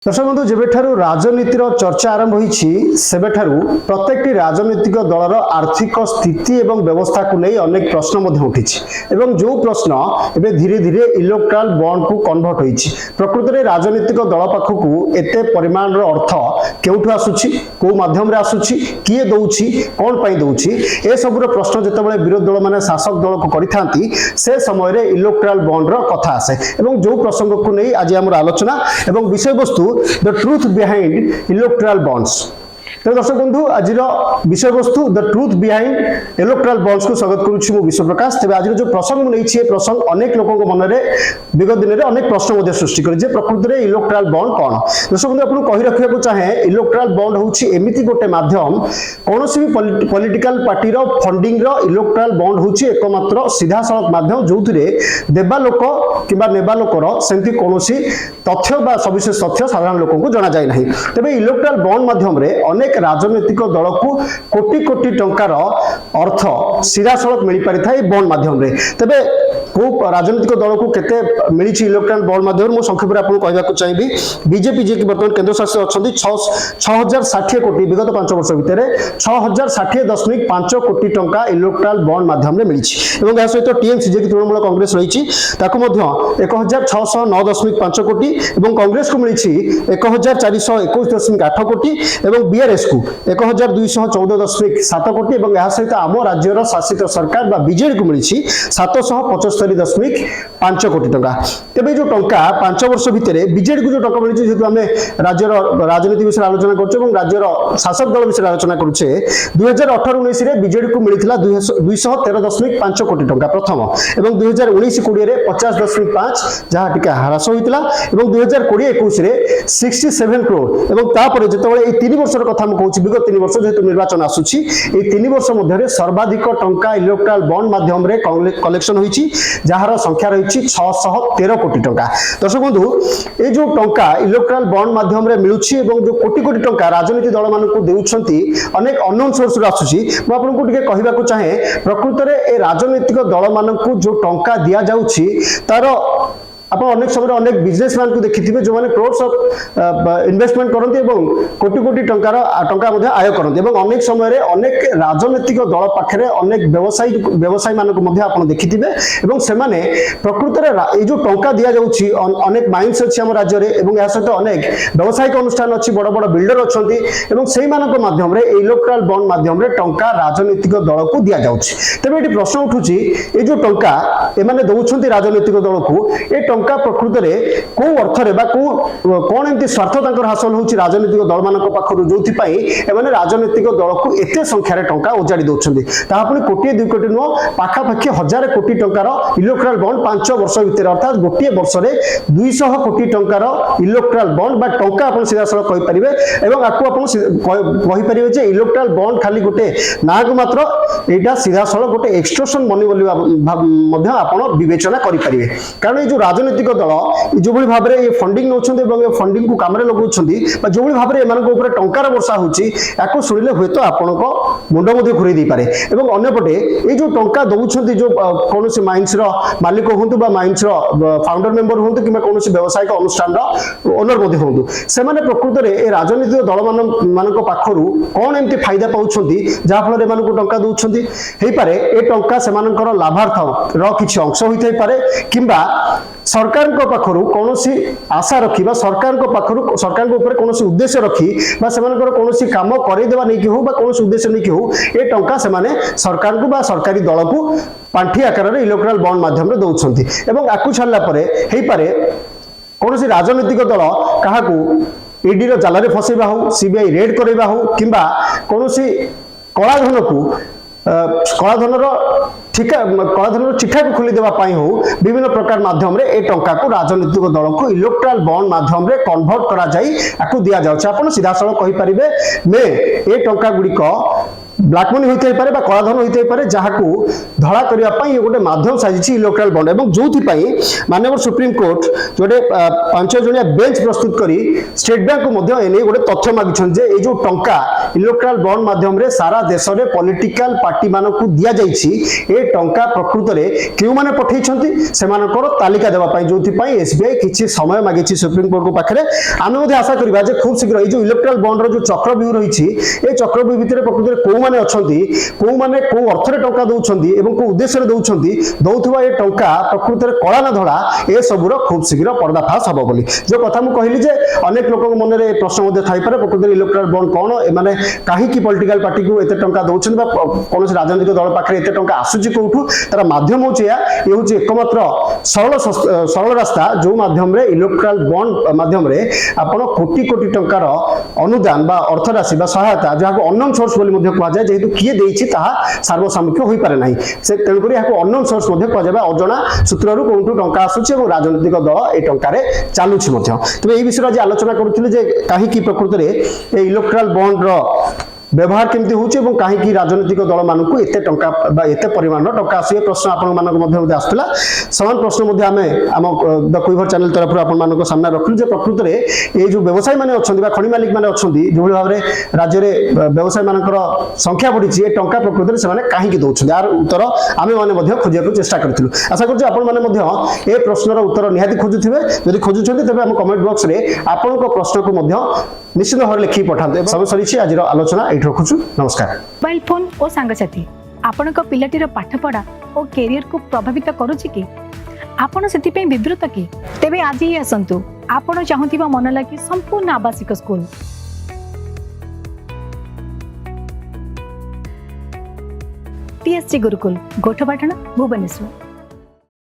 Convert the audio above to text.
दर्शक बंधु जेबेठारु राजनीतिर चर्चा आरंभ होईछि सेबेठारु प्रत्येकटी राजनीतिक दलर आर्थिक स्थिति एवं व्यवस्था को नहीं अनेक प्रश्न मध्य उठिछि एवं जो प्रश्न एबे धीरे धीरे इलेक्ट्राल बॉन्ड को कन्वर्ट होईछि। प्रकृति रे राजनीतिक दल पाखकु एते परिमाण रो अर्थ केउठु आसुछि, को माध्यम रे आसुछि, किए दउछि, कोन पई दउछि, ए सब रो प्रश्न जेतेबेले विरोधी दल माने शासक दल को करिथांती से समय रे इलेक्ट्राल बॉन्ड रो कथा आसे एवं जो प्रसंग को नहीं आज हमर आलोचना एवं विषय वस्तु the truth behind electoral bonds। तो दर्शक बंधु आज विषय वस्तु the truth behind electoral bonds को स्वागत करुछि मु विश्व प्रकाश। तबे आज जो प्रसंग मु नैछि प्रसंग अनेक लोगों को मन रे विगत दिन रे अनेक प्रश्न मध्ये सृष्टि करि जे प्रकृति रे इलेक्ट्राल बॉन्ड कोन। दर्शक बंधु आपन कहि रखिया को चाहे इलेक्ट्राल बॉन्ड होछि एमिति गोटे माध्यम कोनोसी भी पॉलिटिकल पार्टी रो फंडिंग रो इलेक्ट्राल बॉन्ड होछि एकमात्र सीधा सड़क माध्यम जोथुरे देबा लोक किबा नेबा लोक रो सेंति कोनोसी तथ्य बा सविशेष तथ्य साधारण लोक को जणा जाय नाही। तबे इलेक्ट्राल बॉन्ड माध्यम रे अनेक राजनीतिक दल को कोटी कोटी टंकार अर्थ सीधा सड़क मिल पारि थाए बॉन्ड माध्यम रे। तबे को राजनीतिक दल को केते मिली इलेक्ट्राल बॉन्ड माध्यम मु संक्षेप रे आपन कहबा को चाहिबी बीजेपी जे कि वर्तमान केंद्र शासित अछंती 6060 कोटी विगत 5 वर्ष भितरे 6060.5 कोटी टंका इलेक्ट्राल बॉन्ड माध्यम रे मिली एवं या सहित टीएमसी जे कि तृणमूल कांग्रेस रहिछि ताको मध्य 1609.5 कोटी एवं कांग्रेस को मिली 1421.8 कोटी एवं बीआरएस को 1214.7 कोटी एवं या सहित आम राज्यर शासित सरकार बा बीजेडी को मिली 775.5 कोटी टंका। तेबे जो टंका 5 वर्ष भितरे बीजेडी को जो टंका मिली जेतु हमें राज्यर राजनीति विषय आलोचना करछे एवं राज्यर शासक दल विषय आलोचना करछे 2018-19 रे बीजेडी को मिलिथिला 213.5 कोटी टंका प्रथम एवं 2019-20 रे 50.5 जहा टिका ह्रास होइतिला एवं 2020-21 रे 67 करोड़ एवं तापर जेतबेले ए 3 वर्षर कथा हम कहूची विगत 3 वर्ष जेतु निर्वाचन आसुची ए 3 वर्ष मध्ये रे सर्वाधिक टंका इलेक्ट्राल बॉन्ड माध्यम रे कलेक्शन होईची जहार संख्या रहिची 613 कोटी टंका। दर्शक बंधु ए जो टंका इलेक्ट्राल बॉन्ड माध्यम रे मिलुची एवं जो कोटी कोटी टंका राजनीति दल मान को देउछंती अनेक अननोन सोर्स रो आसुची म आपन को टिके कहिबा को चाहे प्रकृति रे ए राजनीतिक दल मान को जो टंका दिया जाउची तार आप अनेक समय अनेक बिजनेसमैन को देखिथिबे जो माने क्रोर्स ऑफ इन्वेस्टमेंट करंती एवं कोटी कोटी टंका मध्ये आय करंती एवं अनेक समय रे अनेक राजनीतिक दल पाखरे अनेक व्यवसायी मान को मध्ये आपण देखिथिबे एवं से माने प्रकृति रे ए जो टंका दिया जाउची अनेक माइंस अछि हम राज्य रे एवं या सहित अनेक व्यवसायिक अनुष्ठान अछि बड़ बड़ बिल्डर अछंती एवं सेही मान को माध्यम रे इलेक्ट्राल बॉन्ड माध्यम रे टंका राजनीतिक दल को दिया जाउची। तबे एटी प्रश्न उठुची ए जो टंका ए माने दउछंती राजनीतिक दल को ए टंका प्रकृति रे को अर्थ रे बा को कोन एंती स्वार्थ तांकर हासिल होची राजनीतिक दल मानक पाखरु जोथि पई ए माने राजनीतिक दल को एते संख्या रे टंका उजाडी दोछंती ता आपण कोटी 2 कोटी नो पाखा पाखी हजार कोटी टंकार इलेक्ट्राल बॉन्ड 5 वर्ष भितर अर्थात गोटे वर्ष रे 200 कोटी टंकार इलेक्ट्राल बॉन्ड बा टंका आपण सीधा सळ कहि परिबे एवं आकु आपण कहि परिबे जे इलेक्ट्राल बॉन्ड खाली गोटे नाग मात्र एटा सीधा सळ गोटे एक्सटॉर्शन मनी बोली मध्ये आपण विवेचना करि परिबे कारण ए जो राजनीतिक दल जो भली भाबरे ये फंडिंग नोछंती एवं ये फंडिंग को काम रे लगोछंती बा जो भली भाबरे एमान को ऊपर टंकार वर्षा होची याको सुनिले होय तो आपण को मुंड मध्ये घुरै दी पारे एवं अन्य पटे ए जो टंका दउछंती जो कोनोसी माइंस रो मालिक होंतु बा माइंस रो फाउंडर मेंबर होंतु किबा कोनोसी व्यवसायिक अनुष्ठान रो ओनर मध्ये होंतु से माने प्रकृति रे ए राजनीतिक दल मान को पाखरु कोन एंती फायदा पाउछंती जा फल रे मान को टंका दउछंती हेई पारे ए टंका से मानकर लाभार्थ रो किछि अंश होइथै पारे किबा सरकार को पाखरु कोनोसी आशा रखी बा सरकार को पाखरु सरकार को ऊपर कोनोसी उद्देश्य रखी बा सेमानकर कोनोसी काम करै देबा नै कि हो बा कोनोसी उद्देश्य नै कि हो ए टंका से माने सरकार को बा सरकारी दल को पांठी आकार रे इलेक्ट्राल बॉन्ड माध्यम रे दउछंती एवं आकु छाडला परे हेई पारे कोनोसी राजनीतिक दल काहा को ईडी रो जाला रे फसेबा हो सीबीआई रेड करैबा हो किबा कोनोसी कलाधन को कलाधन चिठा को खोली देबा पाई हो विभिन्न प्रकार माध्यम रे ए टंका को राजनीतिक दल को इलेक्ट्राल बॉन्ड माध्यम रे कन्वर्ट करा जाई आकु दिया जाउछ। आपण सीधा सळ कहि परिबे मे ए टंका गुडी को ब्लैक मनी होते पारे बा कलाधन होते पारे जहाकू धड़ा करने ये गोटे माध्यम साजिश इलेक्ट्राल बॉन्ड और जो माननीय सुप्रीम कोर्ट जोटे 5 जणिया बेंच प्रस्तुत करी स्टेट बैंक को एने गोटे तथ्य मागिछन जे जो टंका इलेक्ट्राल बॉन्ड माध्यम रे सारा देश रे पॉलिटिकल पार्टी मानकू दिया जाइछि ए टंका प्रकृत रे केउ माने पठैछंती सेमानकर तालिका देबा पई जोथि पई एसबीआई किछि समय मागिछि सुप्रीम कोर्ट को पाखरे आमे मध्ये आशा करबा जे खूब शीघ्र ए जो इलेक्ट्राल बॉन्ड रो जो चक्रव्यूह रहिछि ए चक्रव्यूह भितरे प्रकृत रे को माने अछंती को माने को अर्थ रे टंका दउछंती एवं को उद्देश्य रे दउछंती दउथवा ए टंका प्रकृत रे कळा ना धड़ा ए सबुरो खूब शीघ्र पर्दाफाश हबो बोली जो कथा मु कहली जे अनेक लोक मन रे प्रश्न मध्ये थाई पारे प्रकृत रे इलेक्ट्राल बॉन्ड कोन ए माने काहे की पॉलिटिकल पार्टी को एते टंका दउछन बा कोन राजनीतिक दल पाखरे एते टंका आसुची कोठू तार माध्यम होची ये होची एकमात्र सरल रास्ता जो माध्यम रे इलेक्ट्राल बॉन्ड माध्यम रे आपण कोटी कोटी टंकार अनुदान बा अर्थ राशि बा सहायता जहाको अननोन सोर्स बोली मध्ये कहवा जाय जेहेतु किए देइछि ताहा सार्वसामिक होई पारे नाही से तेन करी याको अननोन सोर्स मध्ये कहवा जाय अजणा सूत्ररु कोठू टंका आसुची और राजनीतिक दल ए टंका रे चालुछि मध्ये तबे ए विषय रे आलोचना करूथिले जे काहे की प्रकृत रे ए इलेक्ट्राल बॉन्ड रो व्यवहार केमती होउछि एवं काहे की राजनीतिक दल मानकू एते टंका बा एते परिमाण टंका आसी प्रश्न आपण मानक मध्ये आस्तला समान प्रश्न मध्ये आमे हम द कुइवर चैनल तरफ आपण मानक सामने रखलु जे प्रकृत रे ए जो व्यवसायी माने अछंती बा खणी मालिक माने अछंती जो भाव रे राज्य रे व्यवसायी मानकर संख्या बढ़िछि ए टंका प्रकृत रे से माने काहे की दउछन यार उत्तर आमे माने मध्ये खोजिया को चेष्टा करथिलु आशा करछु आपण माने मध्ये ए प्रश्नर उत्तर निहाती खोजुथिबे जदि खोजुछन्ती तबे हम कमेंट बॉक्स रे आपण को प्रश्न को मध्ये निश्चित भाव लिखि पठाते सब सरीछि आज आलोचना एठ रखुछु नमस्कार। मोबाइल फोन और सांगसाथी आपण पिलाटीर पाठपढ़ा और कैरियर को प्रभावित करुछि कि आपण सेति पे विवृत कि तेबे आज ही आसंतु आपण चाहुथिबा मन लागी संपूर्ण आवासिक स्कूल टीएससी गुरुकुल गोठपाटण भुवनेश्वर।